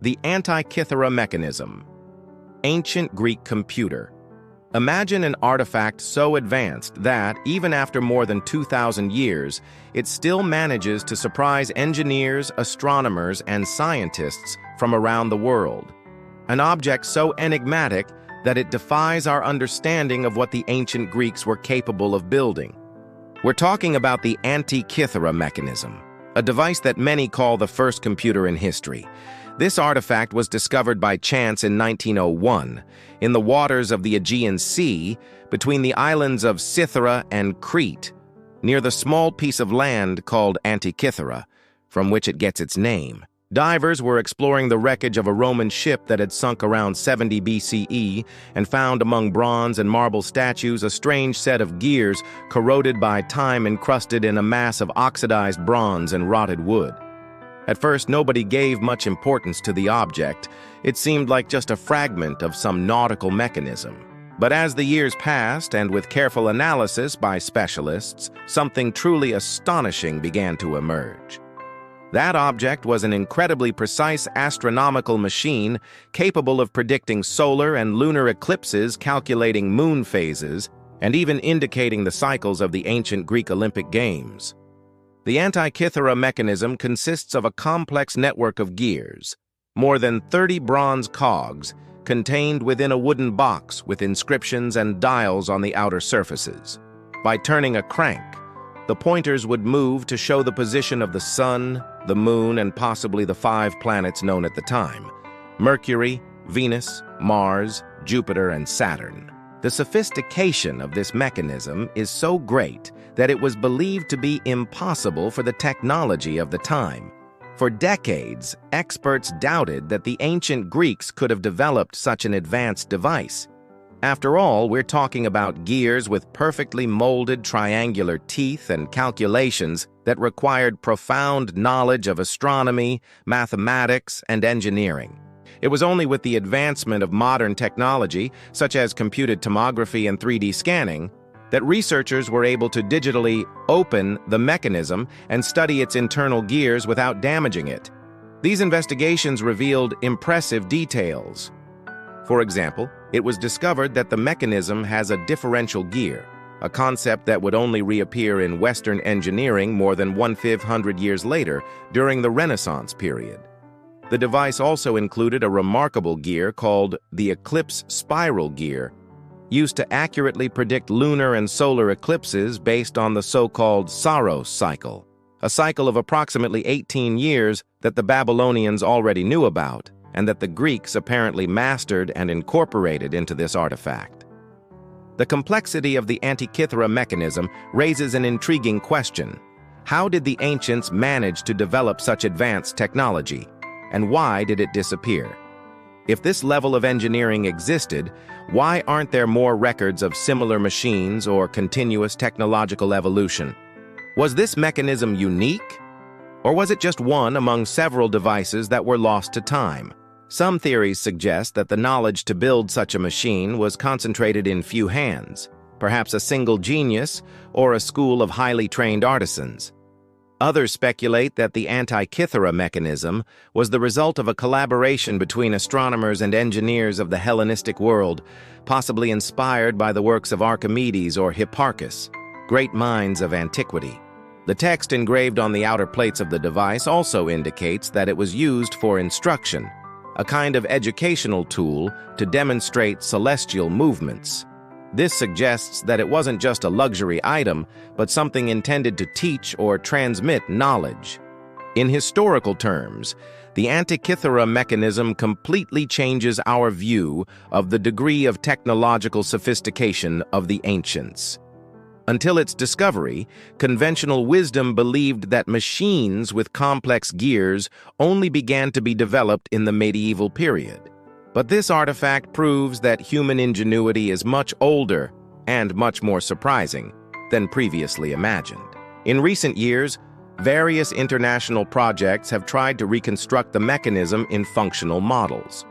The Antikythera mechanism. Ancient Greek computer. Imagine an artifact so advanced that, even after more than 2,000 years, it still manages to surprise engineers, astronomers, and scientists from around the world. An object so enigmatic that it defies our understanding of what the ancient Greeks were capable of building. We're talking about the Antikythera mechanism, a device that many call the first computer in history. This artifact was discovered by chance in 1901 in the waters of the Aegean Sea between the islands of Cythera and Crete, near the small piece of land called Antikythera, from which it gets its name. Divers were exploring the wreckage of a Roman ship that had sunk around 70 BCE and found among bronze and marble statues a strange set of gears corroded by time encrusted in a mass of oxidized bronze and rotted wood. At first, nobody gave much importance to the object. It seemed like just a fragment of some nautical mechanism. But as the years passed, and with careful analysis by specialists, something truly astonishing began to emerge. That object was an incredibly precise astronomical machine capable of predicting solar and lunar eclipses, calculating moon phases, and even indicating the cycles of the ancient Greek Olympic Games. The Antikythera mechanism consists of a complex network of gears, more than 30 bronze cogs, contained within a wooden box with inscriptions and dials on the outer surfaces. By turning a crank, the pointers would move to show the position of the Sun, the Moon, and possibly the 5 planets known at the time: Mercury, Venus, Mars, Jupiter, and Saturn. The sophistication of this mechanism is so great that it was believed to be impossible for the technology of the time. For decades, experts doubted that the ancient Greeks could have developed such an advanced device. After all, we're talking about gears with perfectly molded triangular teeth and calculations that required profound knowledge of astronomy, mathematics, and engineering. It was only with the advancement of modern technology, such as computed tomography and 3D scanning, that researchers were able to digitally open the mechanism and study its internal gears without damaging it. These investigations revealed impressive details. For example, it was discovered that the mechanism has a differential gear, a concept that would only reappear in Western engineering more than 1,500 years later during the Renaissance period. The device also included a remarkable gear called the eclipse spiral gear, used to accurately predict lunar and solar eclipses based on the so-called Saros cycle, a cycle of approximately 18 years that the Babylonians already knew about, and that the Greeks apparently mastered and incorporated into this artifact. The complexity of the Antikythera mechanism raises an intriguing question. How did the ancients manage to develop such advanced technology? And why did it disappear? If this level of engineering existed, why aren't there more records of similar machines or continuous technological evolution? Was this mechanism unique? Or was it just one among several devices that were lost to time? Some theories suggest that the knowledge to build such a machine was concentrated in few hands, perhaps a single genius or a school of highly trained artisans. Others speculate that the Antikythera mechanism was the result of a collaboration between astronomers and engineers of the Hellenistic world, possibly inspired by the works of Archimedes or Hipparchus, great minds of antiquity. The text engraved on the outer plates of the device also indicates that it was used for instruction, a kind of educational tool to demonstrate celestial movements. This suggests that it wasn't just a luxury item, but something intended to teach or transmit knowledge. In historical terms, the Antikythera mechanism completely changes our view of the degree of technological sophistication of the ancients. Until its discovery, conventional wisdom believed that machines with complex gears only began to be developed in the medieval period. But this artifact proves that human ingenuity is much older and much more surprising than previously imagined. In recent years, various international projects have tried to reconstruct the mechanism in functional models.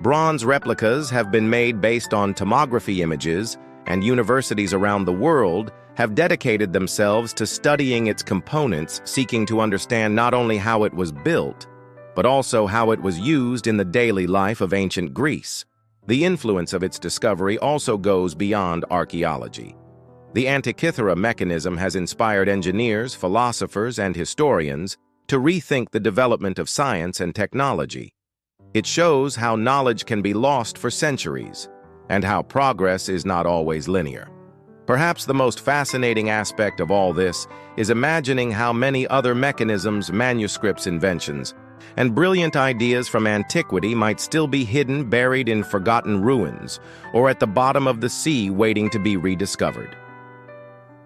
Bronze replicas have been made based on tomography images, and universities around the world have dedicated themselves to studying its components, seeking to understand not only how it was built, but also how it was used in the daily life of ancient Greece. The influence of its discovery also goes beyond archaeology. The Antikythera mechanism has inspired engineers, philosophers, and historians to rethink the development of science and technology. It shows how knowledge can be lost for centuries, and how progress is not always linear. Perhaps the most fascinating aspect of all this is imagining how many other mechanisms, manuscripts, inventions, and brilliant ideas from antiquity might still be hidden, buried in forgotten ruins, or at the bottom of the sea waiting to be rediscovered.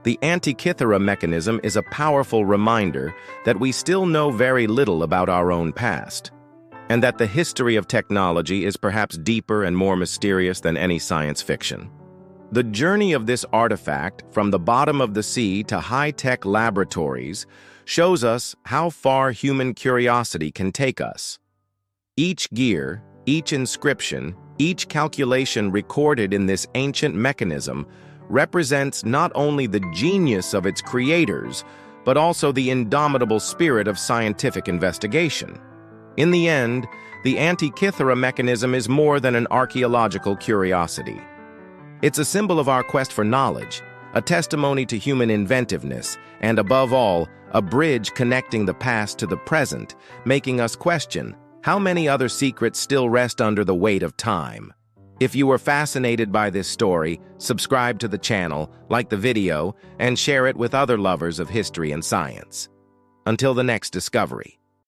The Antikythera mechanism is a powerful reminder that we still know very little about our own past, and that the history of technology is perhaps deeper and more mysterious than any science fiction. The journey of this artifact from the bottom of the sea to high-tech laboratories shows us how far human curiosity can take us. Each gear, each inscription, each calculation recorded in this ancient mechanism represents not only the genius of its creators, but also the indomitable spirit of scientific investigation. In the end, the Antikythera mechanism is more than an archaeological curiosity. It's a symbol of our quest for knowledge, a testimony to human inventiveness, and above all, a bridge connecting the past to the present, making us question how many other secrets still rest under the weight of time. If you were fascinated by this story, subscribe to the channel, like the video, and share it with other lovers of history and science. Until the next discovery.